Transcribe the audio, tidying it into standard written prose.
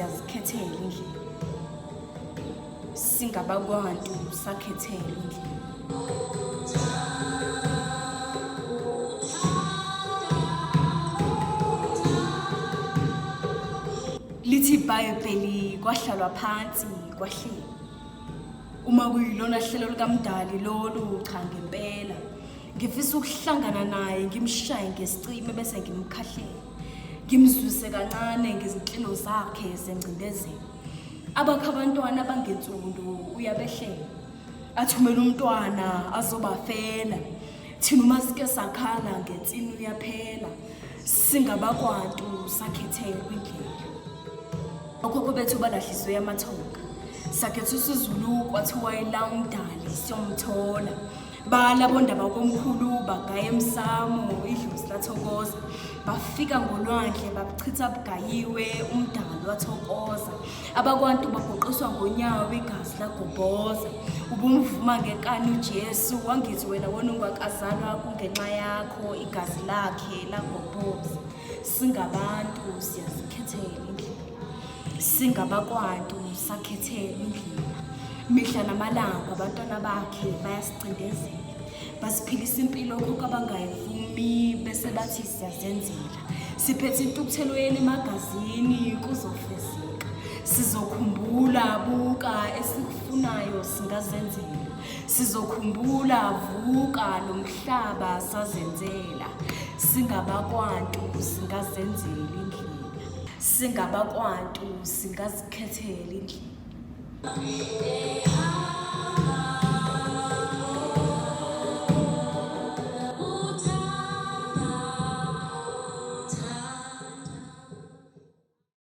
siyazikhethela indlela. Singabakwantu sakhethela indlela. Lithi iBhayibheli kwahlalwa phansi kwahleli. Uma kuyilona hlelo likaMdali lolu cha ngempela. Ngifisa ukuhlangana naye ngimshaye ngesicime bese ngimkhahlela. Ngimzwise kancane ngezinhlelo zakhe zengcindezelo. Abakho abantwana abangensundu uyabehlela. Athumela umntwana azobafela. Thina uma sike sakhala ngensini uyaphela. Singabakwantu sakhethela indlela. Okhokho bethu balahliswe amathonga. Sakhetha uSizulu kwathiwa ila uMdali siyomthola. Balabonda bakomkhulu bagaya emsamo idlozi lathokoza. Bafika ngolwandle babuchitha bugayiwe uMdali wathokoza. Abakwantu bagoqiswa ngonyawo igazi lagobhoza. Ubumvuma ngekani uJesu wangithi wena wona ungakazalwa kungenxa yakho igazi lakhe lagobhoza. Singabantu siyazikhethela indlela. Singabakwantu sakhethela indlela. Mihla namalanga abantwana bakhe bayasicindezela. Basiphilisa impilo okhokho abangayivumi bese bathi siyazenzela. Siphethe intukuthelo emagazini kuzofezeka. Sizokhumbula buka esikufunayo singazenzela. Sizokhumbula vuka lomhlaba sazenzela. Singabakwantu singazenzela indlela. Singabakwantu singazikhethela indlela.